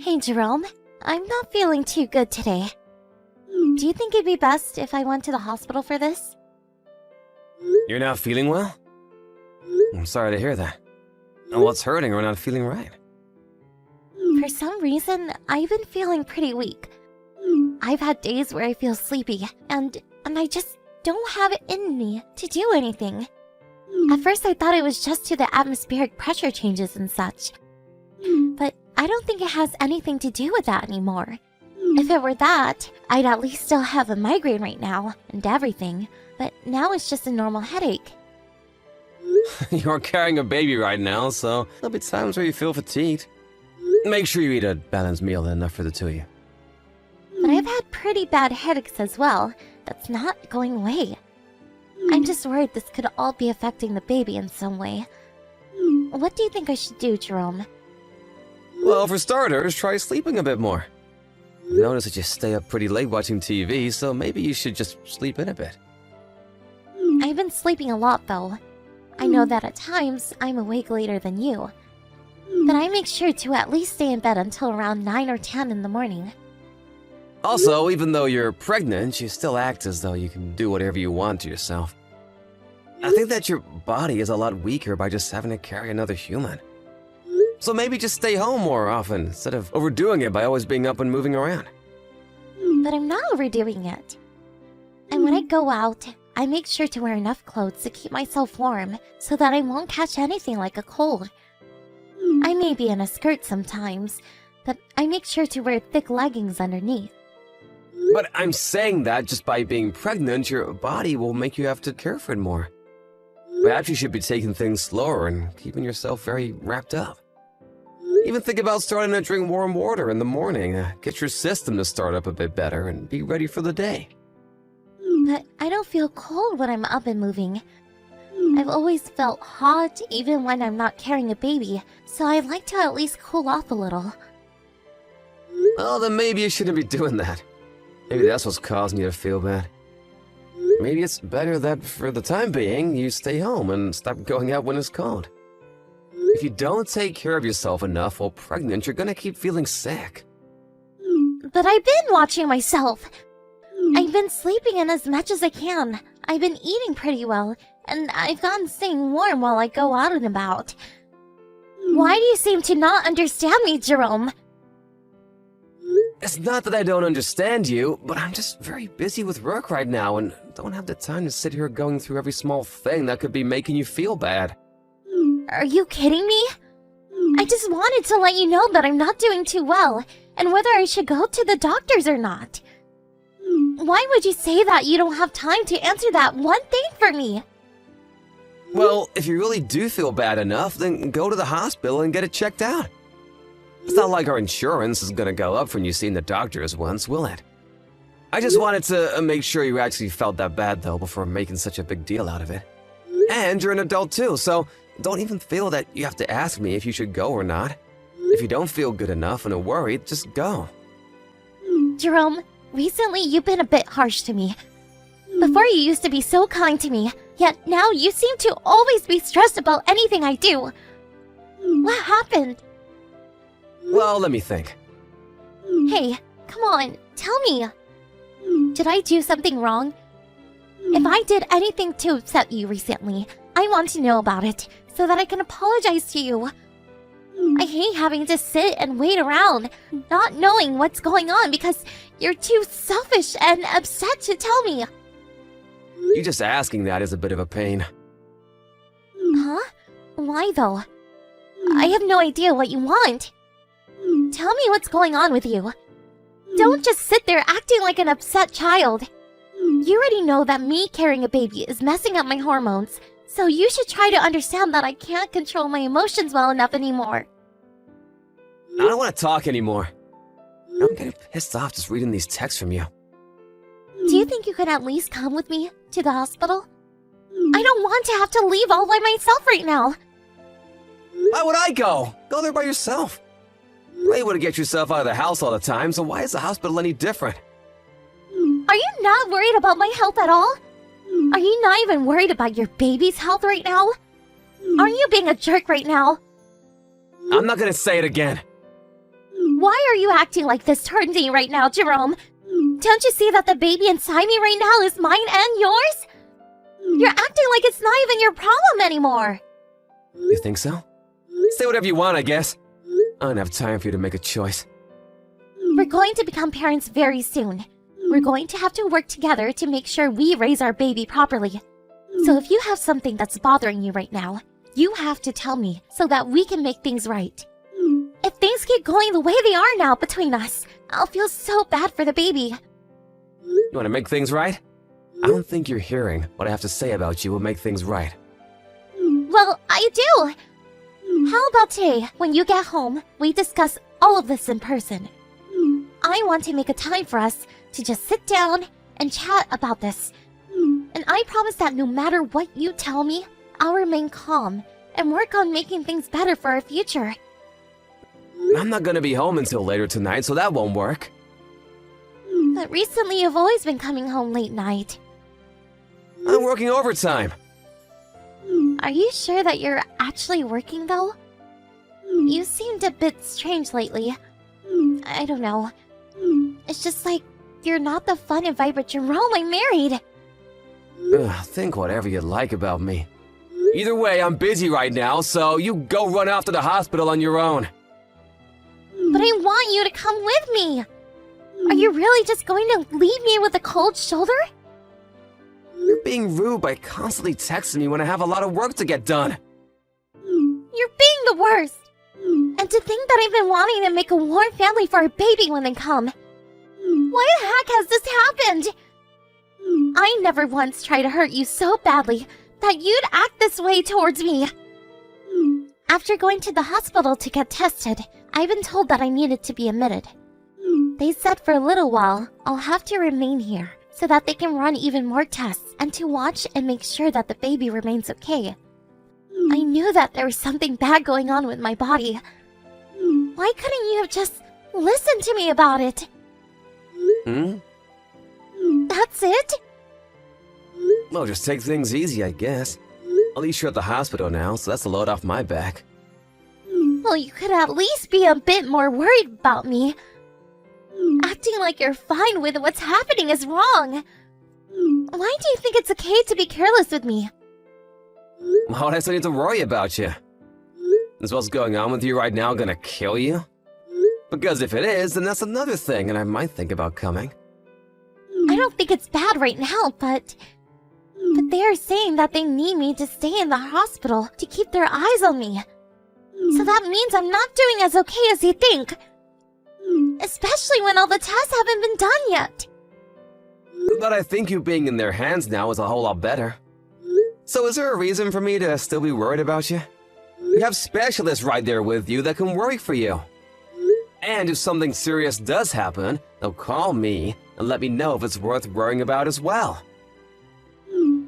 Hey Jerome, I'm not feeling too good today. Do you think it'd be best if I went to the hospital for this? You're not feeling well? I'm sorry to hear that. What's hurting or not feeling right? For some reason, I've been feeling pretty weak. I've had days where I feel sleepy, and I just don't have it in me to do anything. At first I thought it was just to the atmospheric pressure changes and such. But I don't think it has anything to do with that anymore. If it were that, I'd at least still have a migraine right now, and everything. But now it's just a normal headache. You're carrying a baby right now, so there'll be times where you feel fatigued. Make sure you eat a balanced meal enough for the two of you. But I've had pretty bad headaches as well. That's not going away. I'm just worried this could all be affecting the baby in some way. What do you think I should do, Jerome? Well, for starters, try sleeping a bit more. I've noticed that you stay up pretty late watching TV, so maybe you should just sleep in a bit. I've been sleeping a lot, though. I know that at times, I'm awake later than you. But I make sure to at least stay in bed until around 9 or 10 in the morning. Also, even though you're pregnant, you still act as though you can do whatever you want to yourself. I think that your body is a lot weaker by just having to carry another human. So maybe just stay home more often, instead of overdoing it by always being up and moving around. But I'm not overdoing it. And when I go out, I make sure to wear enough clothes to keep myself warm so that I won't catch anything like a cold. I may be in a skirt sometimes, but I make sure to wear thick leggings underneath. But I'm saying that just by being pregnant, your body will make you have to care for it more. Perhaps you should be taking things slower and keeping yourself very wrapped up. Even think about starting to drink warm water in the morning. Get your system to start up a bit better and be ready for the day. But I don't feel cold when I'm up and moving. I've always felt hot even when I'm not carrying a baby, so I'd like to at least cool off a little. Well, then maybe you shouldn't be doing that. Maybe that's what's causing you to feel bad. Maybe it's better that, for the time being, you stay home and stop going out when it's cold. If you don't take care of yourself enough while pregnant, you're gonna keep feeling sick. But I've been watching myself. I've been sleeping in as much as I can. I've been eating pretty well, and I've gotten staying warm while I go out and about. Why do you seem to not understand me, Jerome? It's not that I don't understand you, but I'm just very busy with work right now and don't have the time to sit here going through every small thing that could be making you feel bad. Are you kidding me? I just wanted to let you know that I'm not doing too well, and whether I should go to the doctors or not. Why would you say that you don't have time to answer that one thing for me? Well, if you really do feel bad enough, then go to the hospital and get it checked out. It's not like our insurance is gonna go up when you've seen the doctors once, will it? I just wanted to make sure you actually felt that bad, though, before making such a big deal out of it. And you're an adult, too, so don't even feel that you have to ask me if you should go or not. If you don't feel good enough and are worried, just go. Jerome, recently you've been a bit harsh to me. Before you used to be so kind to me, yet now you seem to always be stressed about anything I do. What happened? Well, let me think. Hey, come on, tell me. Did I do something wrong? If I did anything to upset you recently, I want to know about it, so that I can apologize to you. I hate having to sit and wait around, not knowing what's going on because you're too selfish and upset to tell me. You just asking that is a bit of a pain. Huh? Why though? I have no idea what you want. Tell me what's going on with you. Don't just sit there acting like an upset child. You already know that me carrying a baby is messing up my hormones, so you should try to understand that I can't control my emotions well enough anymore. I don't want to talk anymore. I'm getting pissed off just reading these texts from you. Do you think you could at least come with me to the hospital? I don't want to have to leave all by myself right now. Why would I go? Go there by yourself. You're able to get yourself out of the house all the time, so why is the hospital any different? Are you not worried about my health at all? Are you not even worried about your baby's health right now? Aren't you being a jerk right now? I'm not gonna say it again. Why are you acting like this toward me right now, Jerome? Don't you see that the baby inside me right now is mine and yours? You're acting like it's not even your problem anymore. You think so? Say whatever you want, I guess. I don't have time for you to make a choice. We're going to become parents very soon. We're going to have to work together to make sure we raise our baby properly. So if you have something that's bothering you right now, you have to tell me so that we can make things right. If things keep going the way they are now between us, I'll feel so bad for the baby. You want to make things right? I don't think you're hearing what I have to say about you will make things right. Well, I do. How about today, when you get home, we discuss all of this in person? I want to make a time for us to just sit down and chat about this. And I promise that no matter what you tell me, I'll remain calm and work on making things better for our future. I'm not gonna be home until later tonight, so that won't work. But recently you've always been coming home late night. I'm working overtime. Are you sure that you're actually working though? You seemed a bit strange lately. I don't know. It's just like you're not the fun and vibrant Jerome I married. Think whatever you like about me. Either way, I'm busy right now, so you go run off to the hospital on your own. But I want you to come with me. Are you really just going to leave me with a cold shoulder? You're being rude by constantly texting me when I have a lot of work to get done. You're being the worst. And to think that I've been wanting to make a warm family for our baby when they come. Why the heck has this happened? I never once tried to hurt you so badly that you'd act this way towards me. After going to the hospital to get tested, I've been told that I needed to be admitted. They said for a little while, I'll have to remain here so that they can run even more tests and to watch and make sure that the baby remains okay. I knew that there was something bad going on with my body. Why couldn't you have just listened to me about it? That's it? Well, just take things easy, I guess. At least you're at the hospital now, so that's a load off my back. Well, you could at least be a bit more worried about me. Acting like you're fine with what's happening is wrong. Why do you think it's okay to be careless with me? Why does I need to worry about you? Is what's going on with you right now gonna kill you? Because if it is, then that's another thing, and I might think about coming. I don't think it's bad right now, but they are saying that they need me to stay in the hospital to keep their eyes on me. So that means I'm not doing as okay as you think. Especially when all the tests haven't been done yet. But I think you being in their hands now is a whole lot better. So is there a reason for me to still be worried about you? You have specialists right there with you that can worry for you. And if something serious does happen, they'll call me and let me know if it's worth worrying about as well.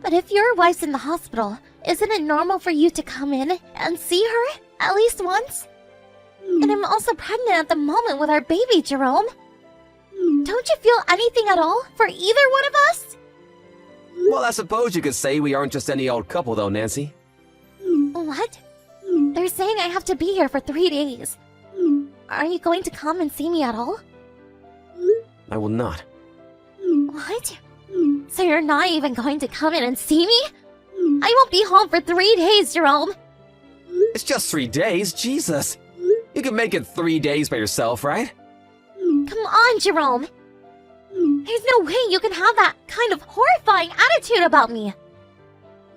But if your wife's in the hospital, isn't it normal for you to come in and see her at least once? And I'm also pregnant at the moment with our baby, Jerome. Don't you feel anything at all for either one of us? Well, I suppose you could say we aren't just any old couple though, Nancy. What? They're saying I have to be here for 3 days. Are you going to come and see me at all? I will not. What? So you're not even going to come in and see me? I won't be home for 3 days, Jerome. It's just 3 days, Jesus. You can make it 3 days by yourself, right? Come on, Jerome. There's no way you can have that kind of horrifying attitude about me.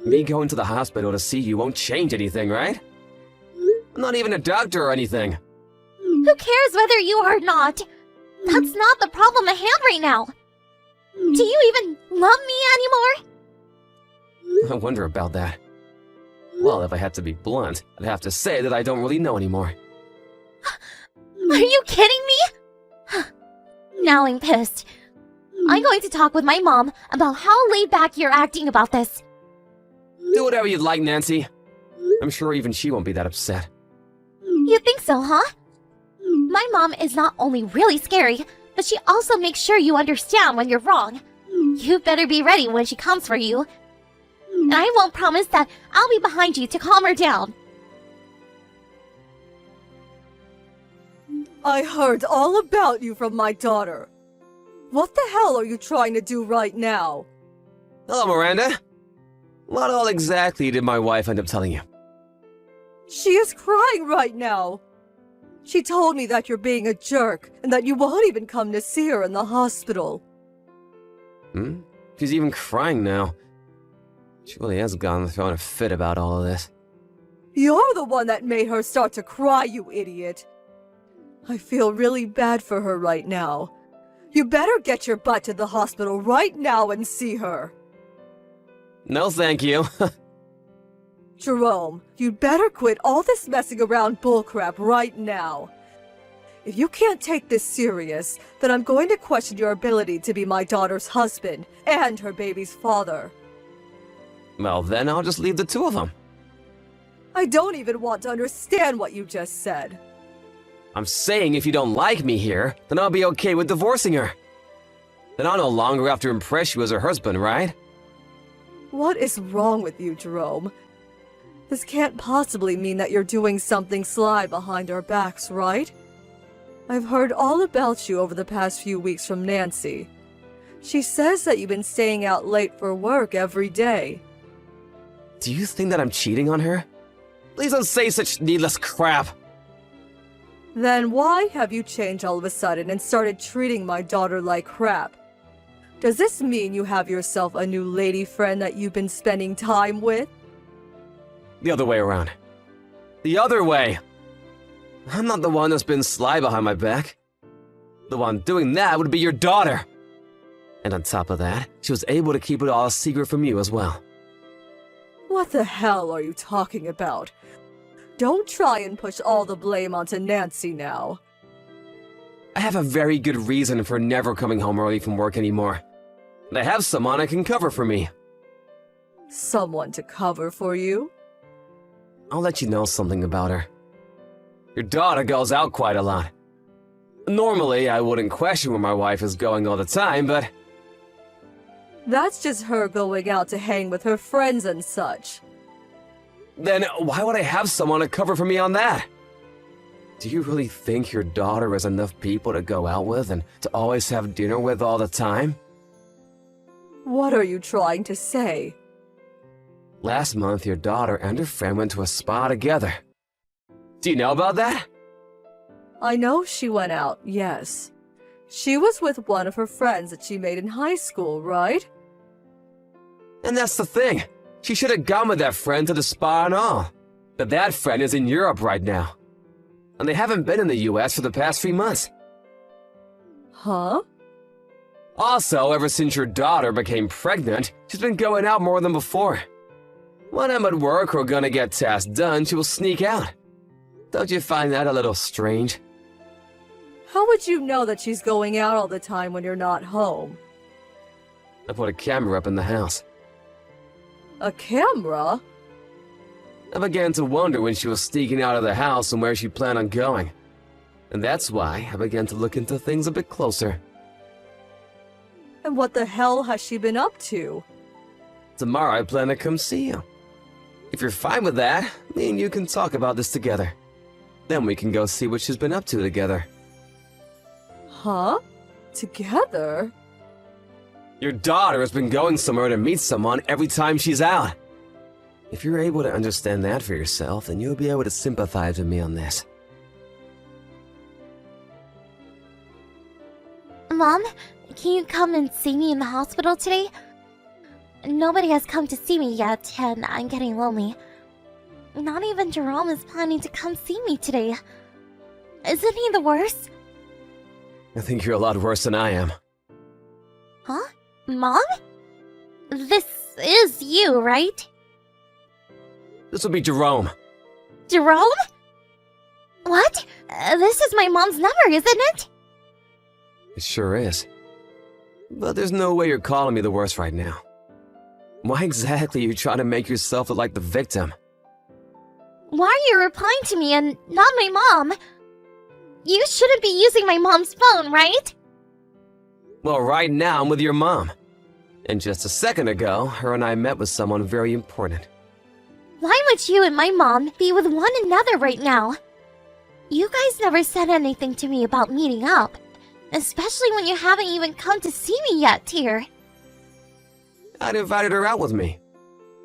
Me going to the hospital to see you won't change anything, right? I'm not even a doctor or anything. Who cares whether you are or not? That's not the problem at hand right now. Do you even love me anymore? I wonder about that. Well, if I had to be blunt, I'd have to say that I don't really know anymore. Are you kidding me? Now I'm pissed. I'm going to talk with my mom about how laid back you're acting about this. Do whatever you'd like, Nancy. I'm sure even she won't be that upset. You think so, huh? My mom is not only really scary, but she also makes sure you understand when you're wrong. You better be ready when she comes for you. And I won't promise that I'll be behind you to calm her down. I heard all about you from my daughter. What the hell are you trying to do right now? Hello, Miranda. What all exactly did my wife end up telling you? She is crying right now. She told me that you're being a jerk and that you won't even come to see her in the hospital. She's even crying now. She really has gone throwing a fit about all of this. You're the one that made her start to cry, you idiot. I feel really bad for her right now. You better get your butt to the hospital right now and see her. No, thank you. Jerome, you'd better quit all this messing around bullcrap right now. If you can't take this serious, then I'm going to question your ability to be my daughter's husband and her baby's father. Well, then I'll just leave the two of them. I don't even want to understand what you just said. I'm saying if you don't like me here, then I'll be okay with divorcing her. Then I'll no longer have to impress you as her husband, right? What is wrong with you, Jerome? This can't possibly mean that you're doing something sly behind our backs, right? I've heard all about you over the past few weeks from Nancy. She says that you've been staying out late for work every day. Do you think that I'm cheating on her? Please don't say such needless crap. Then why have you changed all of a sudden and started treating my daughter like crap? Does this mean you have yourself a new lady friend that you've been spending time with? The other way around. The other way! I'm not the one that's been sly behind my back. The one doing that would be your daughter. And on top of that, she was able to keep it all a secret from you as well. What the hell are you talking about? Don't try and push all the blame onto Nancy now. I have a very good reason for never coming home early from work anymore. And I have someone that can cover for me. Someone to cover for you? I'll let you know something about her. Your daughter goes out quite a lot. Normally, I wouldn't question where my wife is going all the time, but... That's just her going out to hang with her friends and such. Then why would I have someone to cover for me on that? Do you really think your daughter has enough people to go out with and to always have dinner with all the time? What are you trying to say? Last month, your daughter and her friend went to a spa together. Do you know about that? I know she went out, yes. She was with one of her friends that she made in high school, right? And that's the thing. She should have gone with that friend to the spa and all. But that friend is in Europe right now. And they haven't been in the US for the past 3 months. Huh? Also, ever since your daughter became pregnant, she's been going out more than before. When I'm at work or gonna get tasks done, she will sneak out. Don't you find that a little strange? How would you know that she's going out all the time when you're not home? I put a camera up in the house. A camera? I began to wonder when she was sneaking out of the house and where she planned on going. And that's why I began to look into things a bit closer. And what the hell has she been up to? Tomorrow I plan to come see you. If you're fine with that, me and you can talk about this together. Then we can go see what she's been up to together. Huh? Together? Your daughter has been going somewhere to meet someone every time she's out. If you're able to understand that for yourself, then you'll be able to sympathize with me on this. Mom, can you come and see me in the hospital today? Nobody has come to see me yet, and I'm getting lonely. Not even Jerome is planning to come see me today. Isn't he the worst? I think you're a lot worse than I am. Huh? Mom? This is you, right? This would be Jerome. Jerome? What? This is my mom's number, isn't it? It sure is. But there's no way you're calling me the worst right now. Why exactly are you trying to make yourself look like the victim? Why are you replying to me and not my mom? You shouldn't be using my mom's phone, right? Well, right now I'm with your mom. And just a second ago, her and I met with someone very important. Why would you and my mom be with one another right now? You guys never said anything to me about meeting up, especially when you haven't even come to see me yet, Tear. I'd invited her out with me.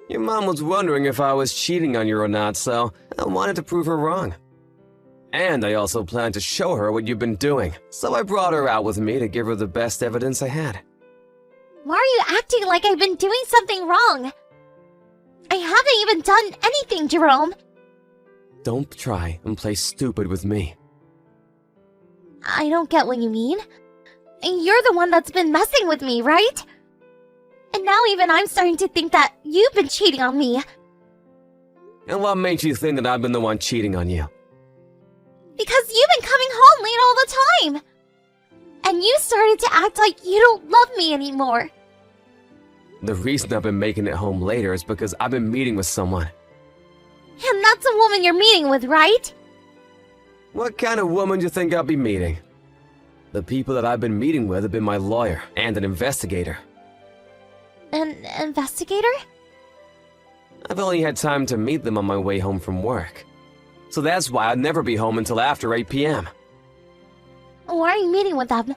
Your mom was wondering if I was cheating on you or not, so I wanted to prove her wrong. And I also planned to show her what you've been doing, so I brought her out with me to give her the best evidence I had. Why are you acting like I've been doing something wrong? I haven't even done anything, Jerome. Don't try and play stupid with me. I don't get what you mean. You're the one that's been messing with me, right? And now even I'm starting to think that you've been cheating on me. And what made you think that I've been the one cheating on you? Because you've been coming home late all the time. And you started to act like you don't love me anymore. The reason I've been making it home later is because I've been meeting with someone. And that's a woman you're meeting with, right? What kind of woman do you think I'll be meeting? The people that I've been meeting with have been my lawyer and an investigator. An investigator? I've only had time to meet them on my way home from work. So that's why I'd never be home until after 8 p.m. Why are you meeting with them?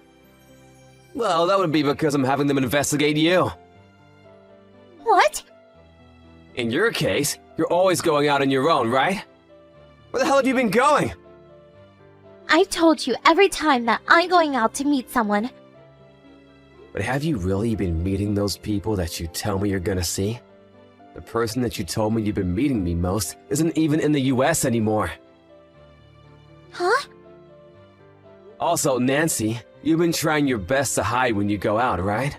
Well, that would be because I'm having them investigate you. What? In your case, you're always going out on your own, right? Where the hell have you been going? I've told you every time that I'm going out to meet someone. But have you really been meeting those people that you tell me you're gonna see? The person that you told me you've been meeting me most isn't even in the US anymore. Huh? Also, Nancy, you've been trying your best to hide when you go out, right?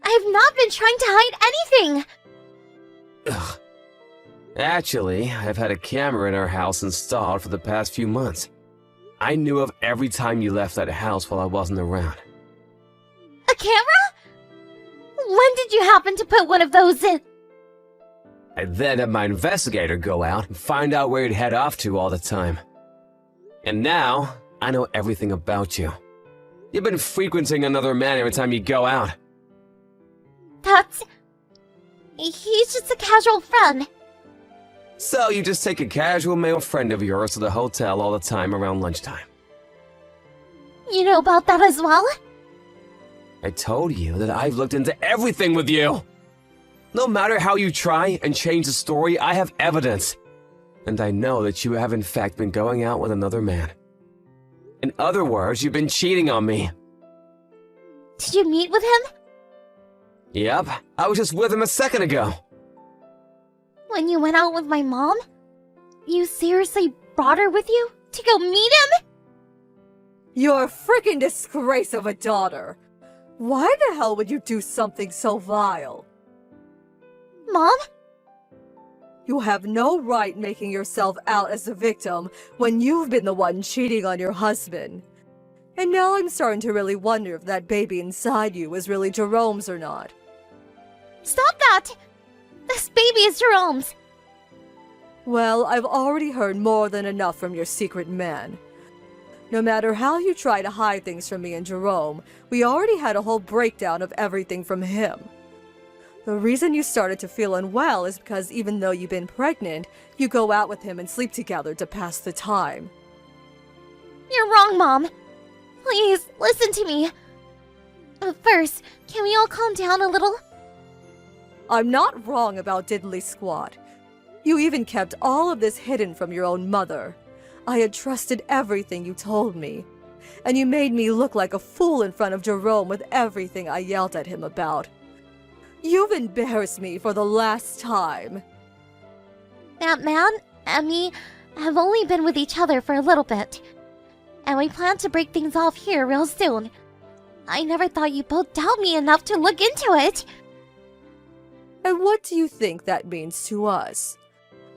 I've not been trying to hide anything! Ugh. Actually, I've had a camera in our house installed for the past few months. I knew of every time you left that house while I wasn't around. A camera? When did you happen to put one of those in? I then had my investigator go out and find out where you'd head off to all the time. And now, I know everything about you. You've been frequenting another man every time you go out. He's just a casual friend. So you just take a casual male friend of yours to the hotel all the time around lunchtime. You know about that as well? I told you that I've looked into everything with you. No matter how you try and change the story, I have evidence. And I know that you have in fact been going out with another man. In other words, you've been cheating on me. Did you meet with him? Yep, I was just with him a second ago. When you went out with my mom? You seriously brought her with you? To go meet him? You're a freaking disgrace of a daughter. Why the hell would you do something so vile? Mom? You have no right making yourself out as the victim when you've been the one cheating on your husband. And now I'm starting to really wonder if that baby inside you is really Jerome's or not. Stop that! This baby is Jerome's. Well, I've already heard more than enough from your secret man. No matter how you try to hide things from me and Jerome, we already had a whole breakdown of everything from him. The reason you started to feel unwell is because even though you've been pregnant, you go out with him and sleep together to pass the time. You're wrong, Mom. Please, listen to me. But first, can we all calm down a little? I'm not wrong about Diddly Squat. You even kept all of this hidden from your own mother. I had trusted everything you told me. And you made me look like a fool in front of Jerome with everything I yelled at him about. You've embarrassed me for the last time. That man and me have only been with each other for a little bit. And we plan to break things off here real soon. I never thought you both doubt me enough to look into it. And what do you think that means to us?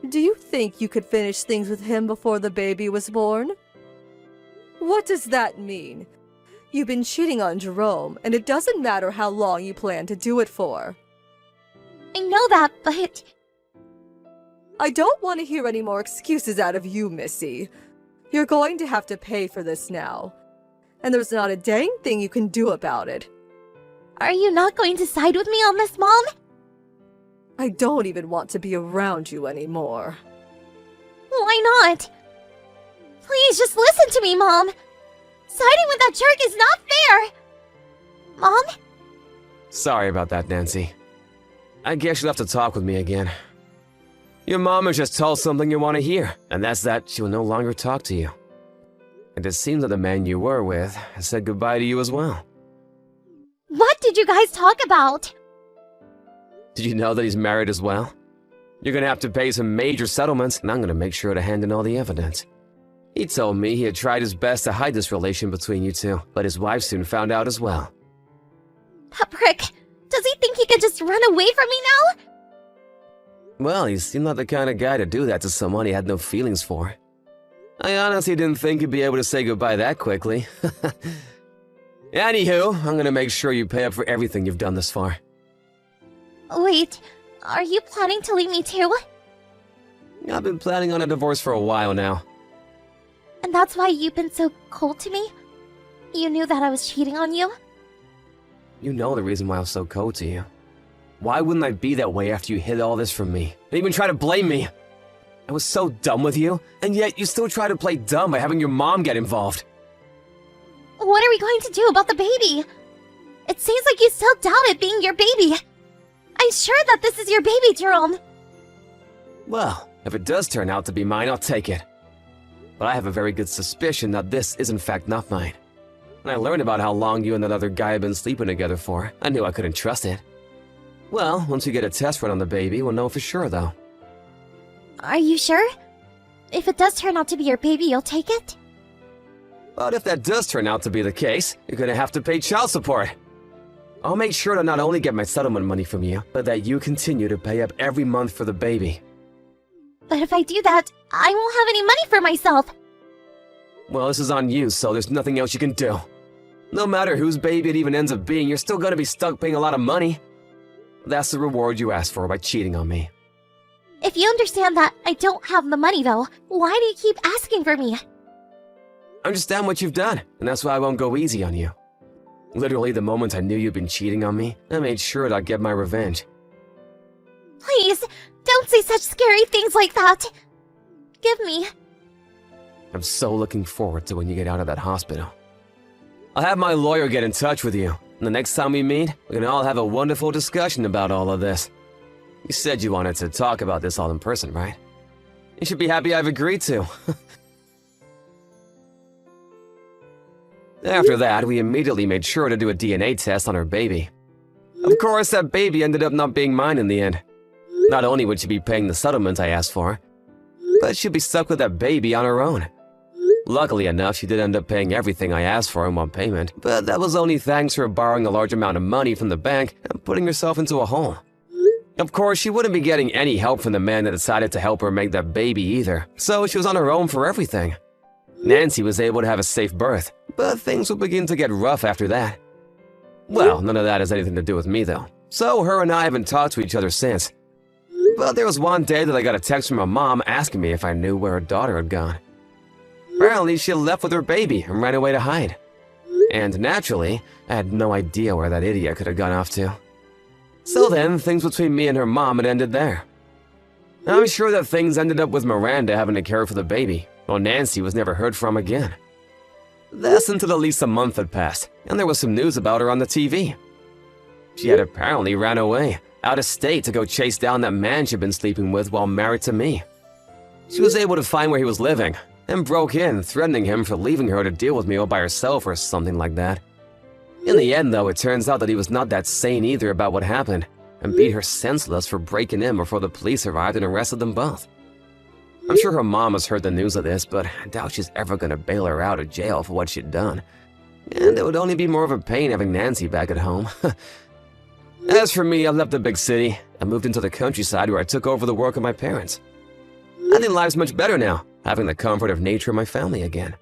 Do you think you could finish things with him before the baby was born? What does that mean? You've been cheating on Jerome, and it doesn't matter how long you plan to do it for. I know that, but... I don't want to hear any more excuses out of you, Missy. You're going to have to pay for this now. And there's not a dang thing you can do about it. Are you not going to side with me on this, Mom? I don't even want to be around you anymore. Why not? Please just listen to me, Mom. Siding with that jerk is not fair. Mom? Sorry about that, Nancy. I guess you'll have to talk with me again. Your mom has just told something you want to hear, and that's that she will no longer talk to you. And it seems that the man you were with has said goodbye to you as well. What did you guys talk about? Did you know that he's married as well? You're gonna have to pay some major settlements, and I'm gonna make sure to hand in all the evidence. He told me he had tried his best to hide this relation between you two, but his wife soon found out as well. That prick. Does he think he can just run away from me now? Well, he seemed like the kind of guy to do that to someone he had no feelings for. I honestly didn't think he'd be able to say goodbye that quickly. Anywho, I'm gonna make sure you pay up for everything you've done this far. Wait, are you planning to leave me too? I've been planning on a divorce for a while now. And that's why you've been so cold to me? You knew that I was cheating on you? You know the reason why I was so cold to you. Why wouldn't I be that way after you hid all this from me? And even try to blame me? I was so done with you, and yet you still try to play dumb by having your mom get involved. What are we going to do about the baby? It seems like you still doubt it being your baby. I'm sure that this is your baby, Jerome. Well, if it does turn out to be mine, I'll take it. But I have a very good suspicion that this is in fact not mine. When I learned about how long you and that other guy had been sleeping together for, I knew I couldn't trust it. Well, once you get a test run on the baby, we'll know for sure, though. Are you sure? If it does turn out to be your baby, you'll take it? But if that does turn out to be the case, you're gonna have to pay child support. I'll make sure to not only get my settlement money from you, but that you continue to pay up every month for the baby. But if I do that, I won't have any money for myself. Well, this is on you, so there's nothing else you can do. No matter whose baby it even ends up being, you're still gonna be stuck paying a lot of money. That's the reward you asked for by cheating on me. If you understand that I don't have the money, though, why do you keep asking for me? I understand what you've done, and that's why I won't go easy on you. Literally, the moment I knew you'd been cheating on me, I made sure I'd get my revenge. Please, don't say such scary things like that. Give me. I'm so looking forward to when you get out of that hospital. I'll have my lawyer get in touch with you, and the next time we meet, we can all have a wonderful discussion about all of this. You said you wanted to talk about this all in person, right? You should be happy I've agreed to. After that, we immediately made sure to do a DNA test on her baby. Of course, that baby ended up not being mine in the end. Not only would she be paying the settlement I asked for, but she'd be stuck with that baby on her own. Luckily enough, she did end up paying everything I asked for in one payment, but that was only thanks to her borrowing a large amount of money from the bank and putting herself into a hole. Of course, she wouldn't be getting any help from the man that decided to help her make that baby either, so she was on her own for everything. Nancy was able to have a safe birth, but things would begin to get rough after that. Well, none of that has anything to do with me though, so her and I haven't talked to each other since. But there was one day that I got a text from her mom asking me if I knew where her daughter had gone. Apparently, she left with her baby and ran away to hide. And naturally, I had no idea where that idiot could have gone off to. So then, things between me and her mom had ended there. I'm sure that things ended up with Miranda having to care for the baby, while Nancy was never heard from again. That's until at least a month had passed, and there was some news about her on the TV. She had apparently ran away, out of state, to go chase down that man she'd been sleeping with while married to me. She was able to find where he was living, and broke in, threatening him for leaving her to deal with me all by herself or something like that. In the end, though, it turns out that he was not that sane either about what happened, and beat her senseless for breaking in before the police arrived and arrested them both. I'm sure her mom has heard the news of this, but I doubt she's ever gonna bail her out of jail for what she'd done. And it would only be more of a pain having Nancy back at home. As for me, I left the big city and moved into the countryside where I took over the work of my parents. I think life's much better now, having the comfort of nature and my family again.